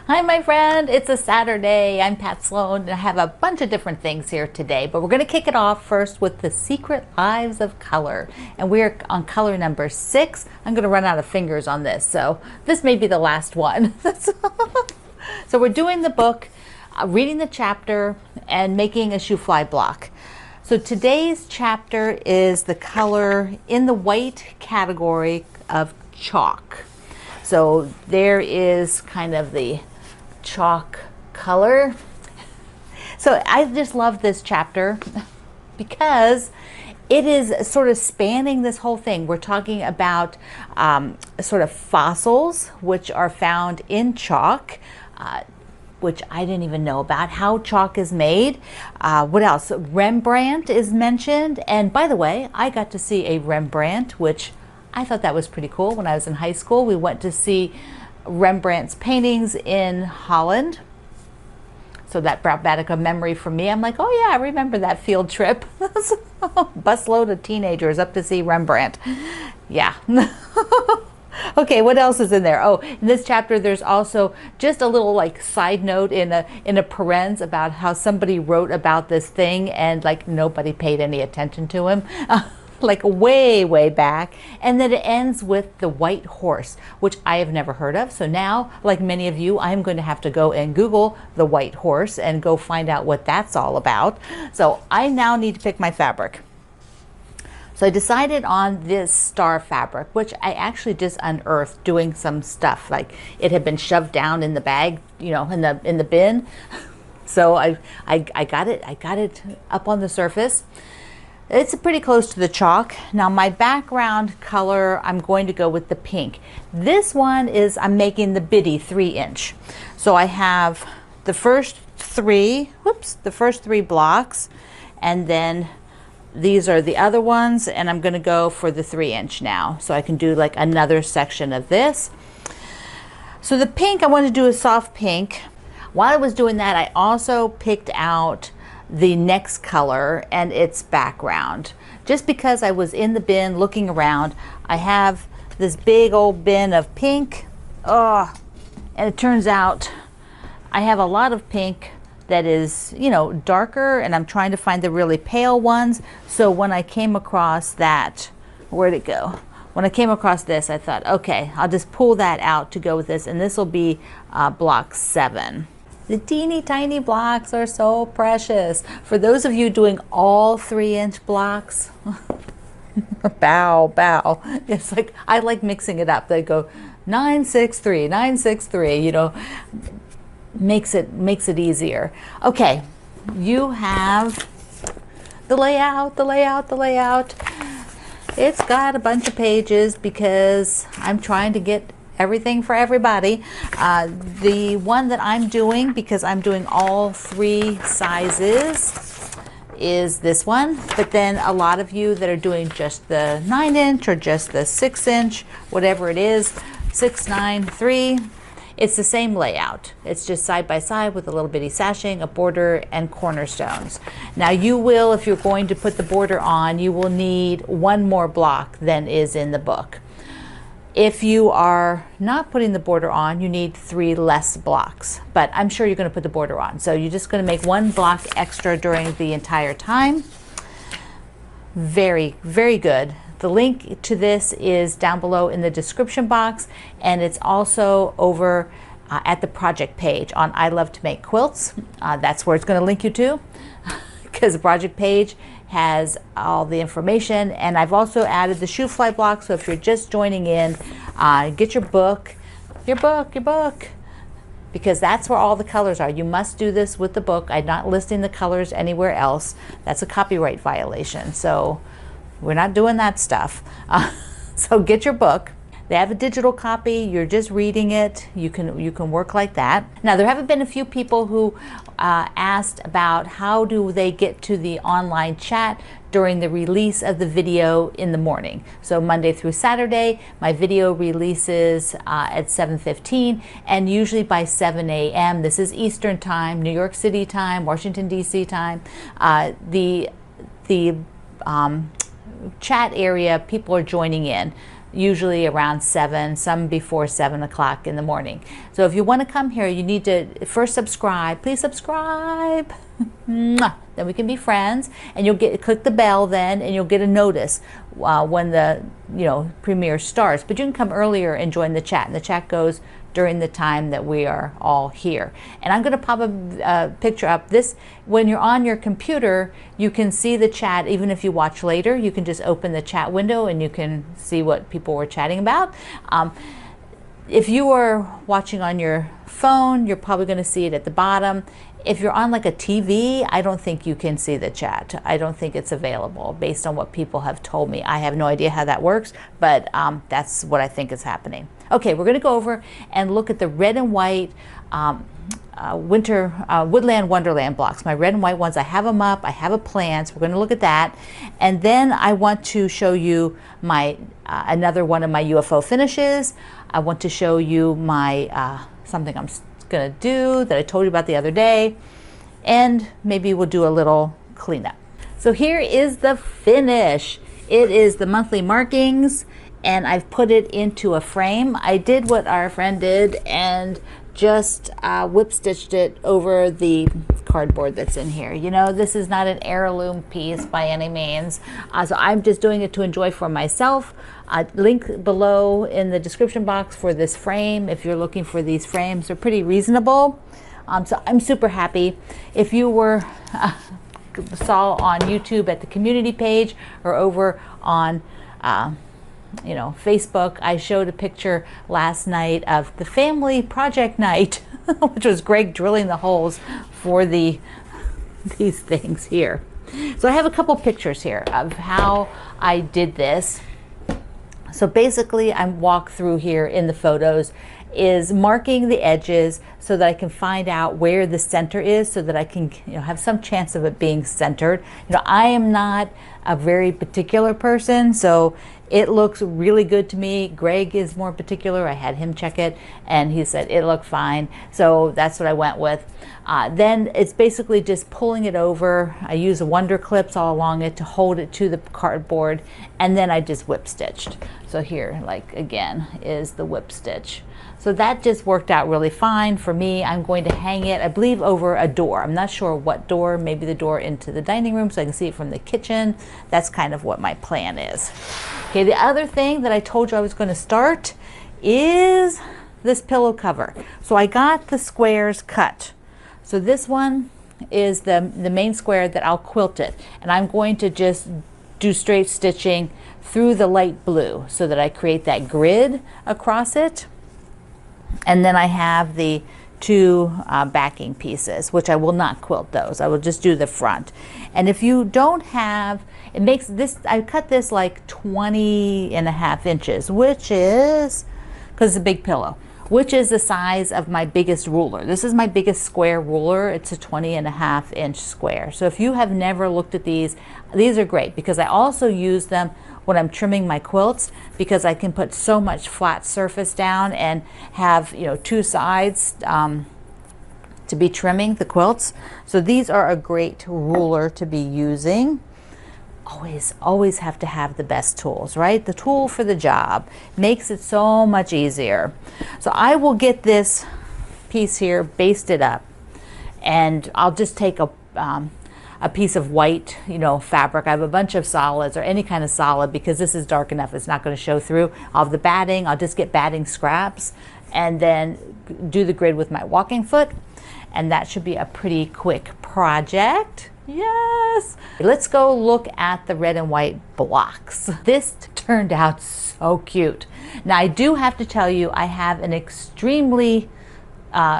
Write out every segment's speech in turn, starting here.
Hi, my friend. It's a Saturday. I'm Pat Sloan, and I have a bunch of different things here today, but we're going to kick it off first with The Secret Lives of Color, and we're on color number 6. I'm going to run out of fingers on this, so this may be the last one. So we're doing the book, reading the chapter, and making a shoe fly block. So today's chapter is the color in the white category of chalk. So there is kind of the chalk color. So I just love this chapter because it is sort of spanning this whole thing. We're talking about sort of fossils which are found in chalk, which I didn't even know about, how chalk is made. What else? Rembrandt is mentioned. And by the way, I got to see a Rembrandt, which I thought that was pretty cool. When I was in high school, we went to see Rembrandt's paintings in Holland. So that brought back a memory for me. I'm like, oh yeah, I remember that field trip. Busload of teenagers up to see Rembrandt. Yeah. Okay, what else is in there? Oh, in this chapter, there's also just a little like side note in a parens about how somebody wrote about this thing and like nobody paid any attention to him. Like way back. And then it ends with the white horse, which I have never heard of. So now, like many of you, I'm going to have to go and Google the white horse and go find out what that's all about. So I now need to pick my fabric. So I decided on this star fabric, which I actually just unearthed doing some stuff. Like it had been shoved down in the bag, you know, in the bin. So I got it up on the surface. It's pretty close to the chalk. Now my background color, I'm going to go with the pink. This one is, I'm making the bitty 3-inch. So I have the first three blocks, and then these are the other ones, and I'm gonna go for the 3-inch now. So I can do like another section of this. So the pink, I want to do a soft pink. While I was doing that, I also picked out the next color and its background. Just because I was in the bin looking around, I have this big old bin of pink. And it turns out I have a lot of pink that is, you know, darker, and I'm trying to find the really pale ones. So when I came across that, where'd it go? When I came across this, I thought, okay, I'll just pull that out to go with this, and this will be block 7. The teeny tiny blocks are so precious. For those of you doing all 3-inch blocks, bow. It's like, I like mixing it up. They go 963, 963, you know, makes it easier. Okay, you have the layout. It's got a bunch of pages because I'm trying to get everything for everybody. The one that I'm doing, because I'm doing all 3 sizes, is this one. But then a lot of you that are doing just the 9-inch or just the 6-inch, whatever it is, 6, 9, 3, it's the same layout. It's just side by side with a little bitty sashing, a border, and cornerstones. Now you will, if you're going to put the border on, you will need 1 more block than is in the book. If you are not putting the border on, you need 3 less blocks, but I'm sure you're going to put the border on. So you're just going to make 1 block extra during the entire time. Very good. The link to this is down below in the description box, and it's also over at the project page on I Love to Make Quilts. That's where it's going to link you to, because the project page has all the information. And I've also added the shoe fly block, so if you're just joining in, get your book, because that's where all the colors are. You must do this with the book. I'm not listing the colors anywhere else. That's a copyright violation, so we're not doing that stuff. So get your book. They have a digital copy. You're just reading it. You can work like that. Now, there have been a few people who asked about how do they get to the online chat during the release of the video in the morning. So Monday through Saturday, my video releases at 7:15, and usually by 7 a.m. This is Eastern time, New York City time, Washington, D.C. time. The chat area, people are joining in. usually around 7, some before 7 o'clock in the morning. So if you want to come here, you need to first subscribe. Please subscribe. Mwah. Then we can be friends, and you'll click the bell then, and you'll get a notice when the premiere starts. But you can come earlier and join the chat, and the chat goes during the time that we are all here. And I'm going to pop a picture up. This, when you're on your computer, you can see the chat. Even if you watch later, you can just open the chat window and you can see what people were chatting about. If you are watching on your phone, you're probably going to see it at the bottom. If you're on like a TV, I don't think you can see the chat. I don't think it's available based on what people have told me. I have no idea how that works, but that's what I think is happening. Okay, we're going to go over and look at the red and white Woodland Wonderland blocks. My red and white ones, I have them up. I have a plan, so we're going to look at that. And then I want to show you my another one of my UFO finishes. I want to show you my something I'm going to do that I told you about the other day, and maybe we'll do a little cleanup. So here is the finish. It is the monthly markings, and I've put it into a frame. I did what our friend did and just whip stitched it over the cardboard that's in here. You know, this is not an heirloom piece by any means, so I'm just doing it to enjoy for myself. Link below in the description box for this frame. If you're looking for these frames, they're pretty reasonable. So I'm super happy. If you were saw on YouTube at the community page or over on Facebook, I showed a picture last night of the family project night, which was Greg drilling the holes for these things here. So I have a couple pictures here of how I did this. So basically, I walk through here in the photos is marking the edges so that I can find out where the center is, so that I can have some chance of it being centered. I am not a very particular person, so it looks really good to me. Greg is more particular. I had him check it and he said it looked fine, so that's what I went with. Then it's basically just pulling it over. I use wonder clips all along it to hold it to the cardboard, and then I just whip stitched. So here, like again, is the whip stitch. So that just worked out really fine for me. I'm going to hang it, I believe, over a door. I'm not sure what door, maybe the door into the dining room so I can see it from the kitchen. That's kind of what my plan is. Okay, the other thing that I told you I was going to start is this pillow cover. So I got the squares cut. So this one is the main square that I'll quilt it. And I'm going to just do straight stitching through the light blue so that I create that grid across it. And then I have the two backing pieces, which I will not quilt those. I will just do the front. And if you don't have, it makes this, I cut this like 20.5 inches, which is, because it's a big pillow, which is the size of my biggest ruler. This is my biggest square ruler. It's a 20.5 inch square. So if you have never looked at these are great because I also use them when I'm trimming my quilts, because I can put so much flat surface down and have two sides to be trimming the quilts. So these are a great ruler to be using. Always have to have the best tools, right? The tool for the job makes it so much easier. So I will get this piece here basted up, and I'll just take a piece of white, fabric. I have a bunch of solids or any kind of solid because this is dark enough. It's not going to show through. I'll have the batting. I'll just get batting scraps and then do the grid with my walking foot. And that should be a pretty quick project. Yes. Let's go look at the red and white blocks. This turned out so cute. Now I do have to tell you, I have an extremely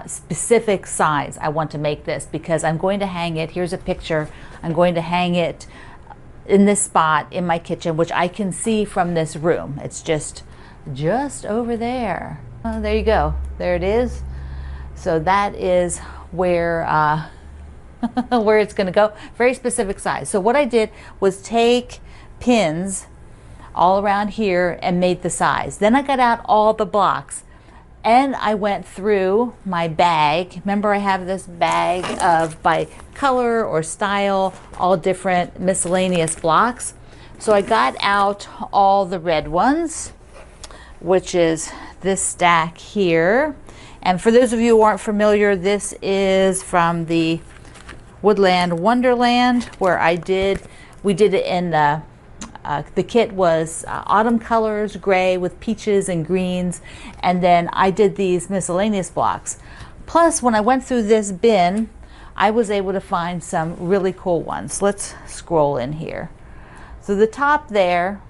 specific size I want to make this, because I'm going to hang it, here's a picture, I'm going to hang it in this spot in my kitchen, which I can see from this room. It's just over there. There you go, there it is. So that is where where it's going to go. Very specific size. So what I did was take pins all around here and made the size. Then I got out all the blocks and I went through my bag. Remember, I have this bag of by color or style, all different miscellaneous blocks. So I got out all the red ones which is this stack here. And for those of you who aren't familiar, this is from the Woodland Wonderland, where we did it in the kit was autumn colors, gray with peaches and greens, and then I did these miscellaneous blocks. Plus, when I went through this bin, I was able to find some really cool ones. Let's scroll in here. So the top there,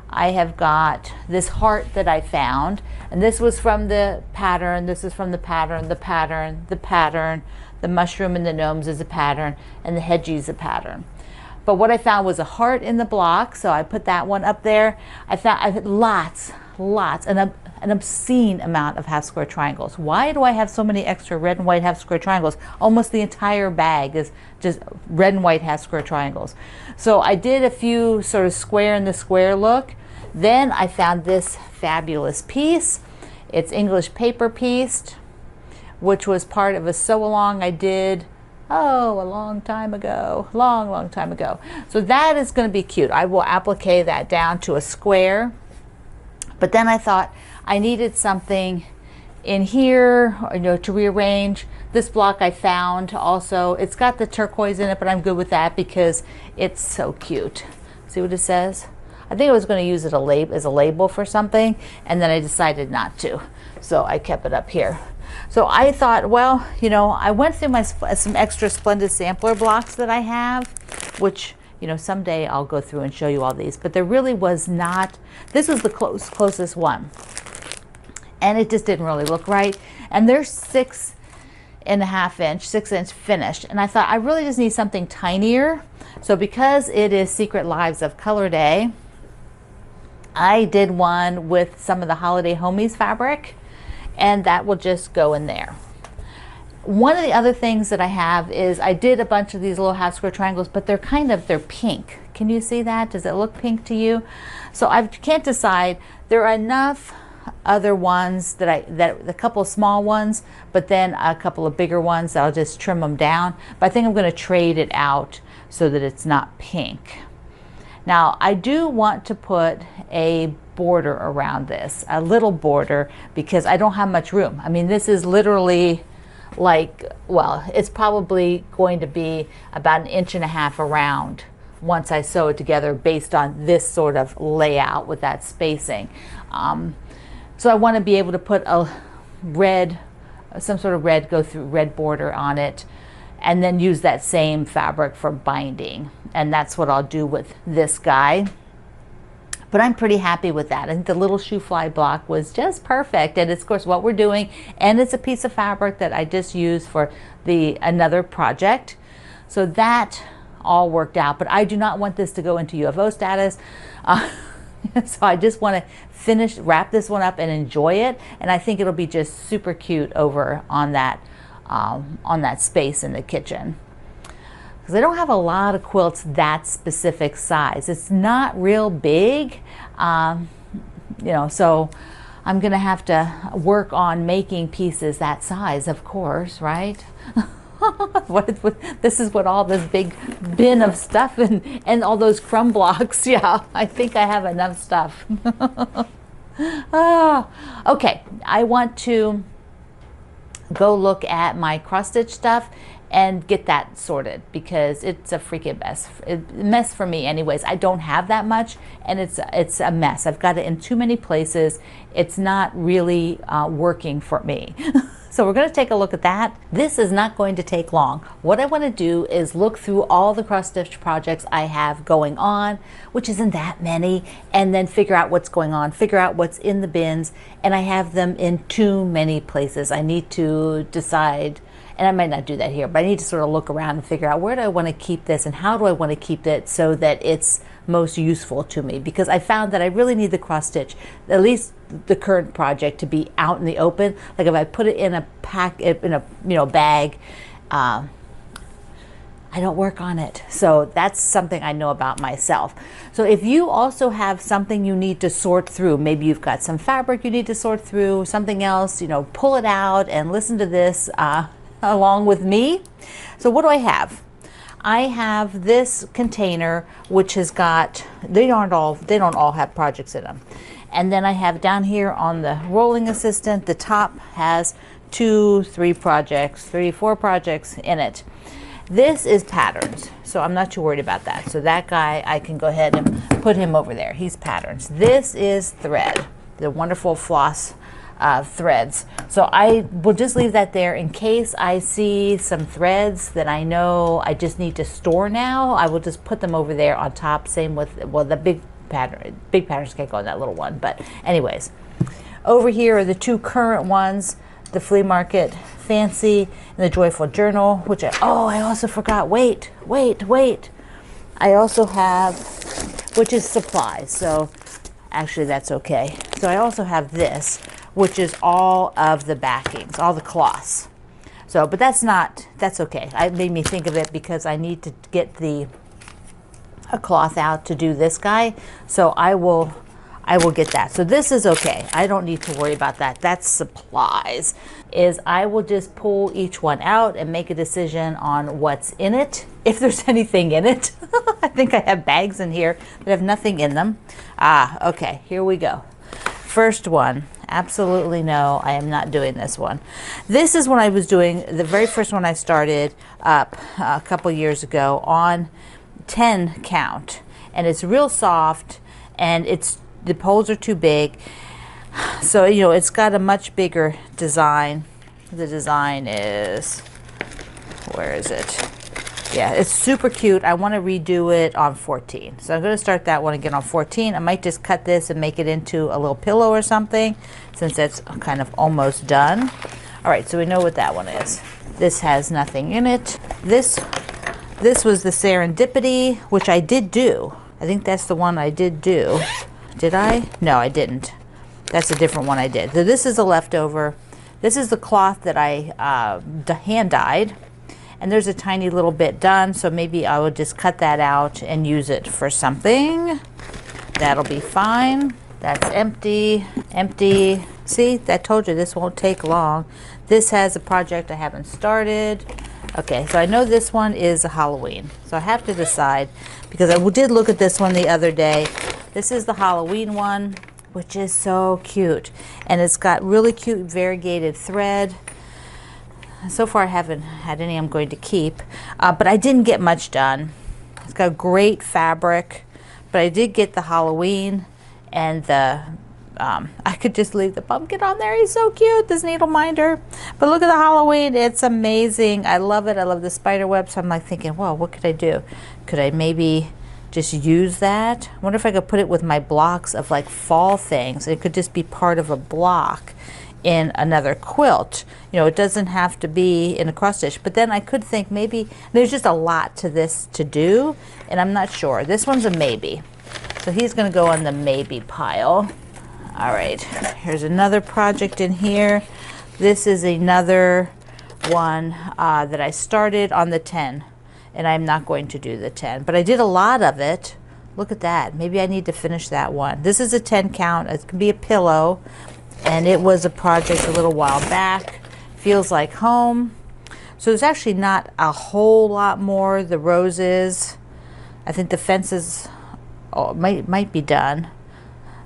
I have got this heart that I found, and this was from the pattern, this is from the pattern, the pattern, the pattern, the mushroom and the gnomes is a pattern, and the hedgie is a pattern. But what I found was a heart in the block, so I put that one up there. I had lots, an obscene amount of half square triangles. Why do I have so many extra red and white half square triangles? Almost the entire bag is just red and white half square triangles. So I did a few sort of square in the square look. Then I found this fabulous piece. It's English paper pieced, which was part of a sew along I did, oh, a long time ago, long time ago. So that is going to be cute. I will applique that down to a square. But then I thought I needed something in here, to rearrange. This block I found also, it's got the turquoise in it, but I'm good with that because it's so cute. See what it says? I think I was going to use it as a label for something, and then I decided not to. So I kept it up here. So I thought, well, I went through some extra splendid sampler blocks that I have, which, someday I'll go through and show you all these. But there really was not, this was the closest one. And it just didn't really look right. And they're 6.5 inch, 6 inch finished. And I thought I really just need something tinier. So because it is Secret Lives of Color Day, I did one with some of the Holiday Homies fabric, and that will just go in there. One of the other things that I have is I did a bunch of these little half square triangles, but they're pink. Can you see that? Does it look pink to you? So I can't decide. There are enough other ones that a couple of small ones, but then a couple of bigger ones, I'll just trim them down. But I think I'm going to trade it out so that it's not pink. Now I do want to put a border around this, a little border, because I don't have much room. I mean, this is literally it's probably going to be about 1.5 inches around once I sew it together based on this sort of layout with that spacing. So I want to be able to put a some sort of red border on it, and then use that same fabric for binding. And that's what I'll do with this guy. But I'm pretty happy with that. I think the little shoe fly block was just perfect. And it's, of course, what we're doing. And it's a piece of fabric that I just used for another project. So that all worked out. But I do not want this to go into UFO status. So I just want to wrap this one up and enjoy it. And I think it'll be just super cute over on that space in the kitchen. Because I don't have a lot of quilts that specific size. It's not real big, so I'm going to have to work on making pieces that size, of course, right? This is what all this big bin of stuff and all those crumb blocks. Yeah, I think I have enough stuff. Okay, I want to go look at my cross stitch stuff and get that sorted, because it's a freaking mess for me anyways. I don't have that much, and it's a mess. I've got it in too many places. It's not really working for me. So we're going to take a look at that. This is not going to take long. What I want to do is look through all the cross stitch projects I have going on, which isn't that many, and then figure out what's going on, figure out what's in the bins, and I have them in too many places. I need to decide, and I might not do that here, but I need to sort of look around and figure out where do I want to keep this and how do I want to keep it so that it's most useful to me, because I found that I really need the cross stitch, at least the current project, to be out in the open. Like if I put it in a bag, I don't work on it. So that's something I know about myself. So if you also have something you need to sort through, maybe you've got some fabric you need to sort through, something else, pull it out and listen to this along with me. So what do I have? I have this container which has got, they don't all have projects in them. And then I have down here on the rolling assistant, the top has 2, 3 projects, 3, 4 projects in it. This is patterns, so I'm not too worried about that. So that guy, I can go ahead and put him over there. He's patterns. This is thread, the wonderful floss threads. So I will just leave that there in case I see some threads that I know I just need to store now. I will just put them over there on top. Same with, well, the big patterns can't go in that little one. But anyways, over here are the 2 current ones, the Flea Market Fancy and the Joyful Journal, which I also forgot. Wait. I also have, which is supplies. So actually that's okay. So I also have this, which is all of the backings, all the cloths. So, but that's okay. It made me think of it because I need to get a cloth out to do this guy. So I will get that. So this is okay. I don't need to worry about that. That's supplies. I will just pull each one out and make a decision on what's in it, if there's anything in it. I think I have bags in here that have nothing in them. Okay, here we go. First one, absolutely no, I am not doing this one. This is when I was doing the very first one I started up a couple years ago on 10 count, and it's real soft, and the poles are too big, so it's got a much bigger design. The design is, where is it? Yeah, it's super cute. I want to redo it on 14, so I'm going to start that one again on 14. I might just cut this and make it into a little pillow or something, since it's kind of almost done. All right, so we know what that one is. This has nothing in it. This was the Serendipity, which I did do. I think that's the one I did do. Did I? No, I didn't. That's a different one I did. So this is a leftover. This is the cloth that I hand dyed. And there's a tiny little bit done, so maybe I will just cut that out and use it for something. That'll be fine. That's empty, empty. See, I told you this won't take long. This has a project I haven't started. Okay, so I know this one is a Halloween. So I have to decide, because I did look at this one the other day. This is the Halloween one, which is so cute. And it's got really cute variegated thread. So far I haven't had any I'm going to keep, but I didn't get much done. It's got great fabric, but I did get the Halloween and the, I could just leave the pumpkin on there. He's so cute, this needle minder. But look at the Halloween, it's amazing. I love it, I love the spider web. So I'm like thinking, well, what could I do? Could I maybe just use that? I wonder if I could put it with my blocks of like fall things. It could just be part of a block in another quilt. It doesn't have to be in a cross stitch, but then I could think maybe there's just a lot to this to do, and I'm not sure. This one's a maybe, so he's going to go on the maybe pile. All right, here's another project in here. This is another one that I started on the 10, and I'm not going to do the 10, but I did a lot of it. Look at that. Maybe I need to finish that one. This is a 10 count. It can be a pillow. And it was a project a little while back. Feels like home. So there's actually not a whole lot more. The roses, I think the fences might be done.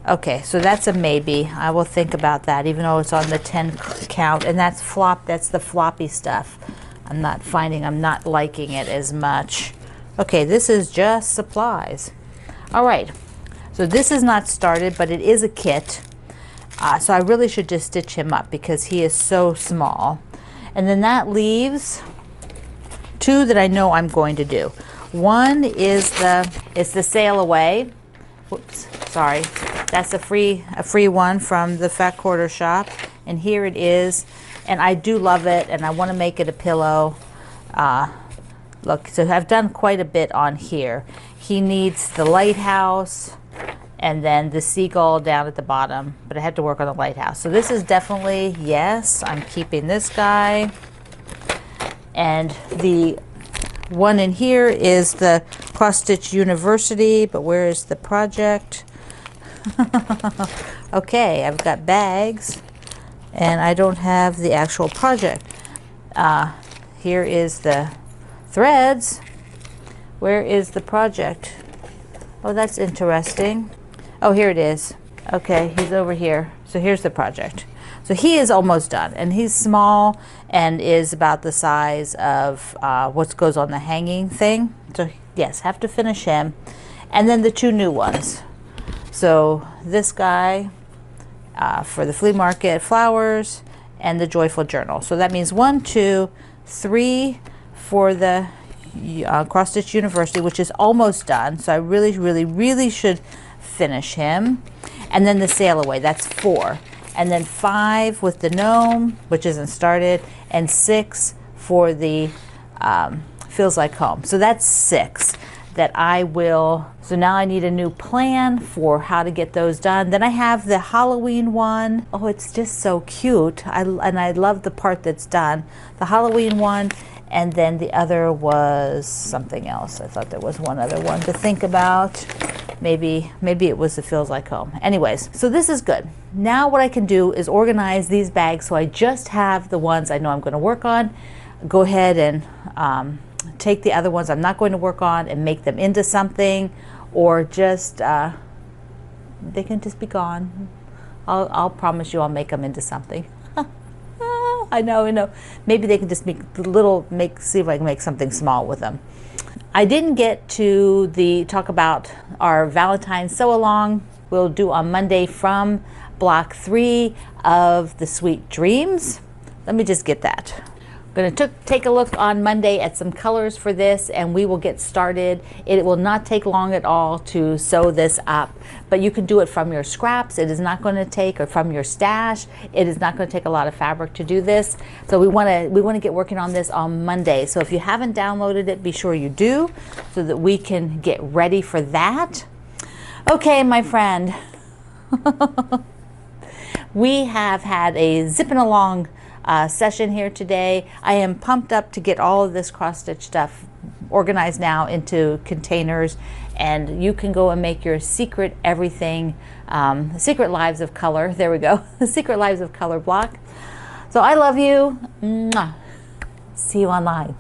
Okay, so that's a maybe. I will think about that, even though it's on the 10 count. And that's the floppy stuff. I'm not liking it as much. Okay, this is just supplies. All right, so this is not started, but it is a kit. So I really should just stitch him up because he is so small. And then that leaves 2 that I know I'm going to do. One is the Sail Away. Whoops, sorry. That's a free one from the Fat Quarter Shop. And here it is. And I do love it, and I want to make it a pillow. Look, so I've done quite a bit on here. He needs the lighthouse, and then the seagull down at the bottom, but I had to work on the lighthouse. So this is definitely, yes, I'm keeping this guy. And the one in here is the Cross Stitch University, but where is the project? Okay, I've got bags, and I don't have the actual project. Here is the threads. Where is the project? Oh, that's interesting. Oh, here it is. Okay, he's over here. So here's the project. So he is almost done, and he's small and is about the size of what goes on the hanging thing. So yes, have to finish him. And then the two new ones. So this guy for the flea market flowers and the joyful journal. So that means 1, 2, 3 for the Cross Stitch University, which is almost done. So I really should finish him. And then the sail away, that's 4. And then 5 with the gnome, which isn't started, and 6 for the feels like home. So that's 6 that I will. So now I need a new plan for how to get those done. Then I have the Halloween one. Oh, it's just so cute. And I love the part that's done. The Halloween one, and then the other was something else. I thought there was one other one to think about. Maybe it was the feels like home. Anyways, so this is good. Now what I can do is organize these bags so I just have the ones I know I'm going to work on. Go ahead and take the other ones I'm not going to work on and make them into something, or just they can just be gone. I'll promise you I'll make them into something. I know. Maybe they can just make see if I can make something small with them. I didn't get to talk about our Valentine's sew along. We'll do on Monday from block 3 of the Sweet Dreams. Let me just get that. I'm going to take a look on Monday at some colors for this, and we will get started. It will not take long at all to sew this up, but you can do it from your scraps. It is not going to take, or from your stash. It is not going to take a lot of fabric to do this. So we want to get working on this on Monday. So if you haven't downloaded it, be sure you do, so that we can get ready for that. Okay, my friend. We have had a zipping along session here today. I am pumped up to get all of this cross stitch stuff organized now into containers, and you can go and make your secret everything, Secret Lives of Color. There we go. The Secret Lives of Color block. So I love you. Mwah. See you online.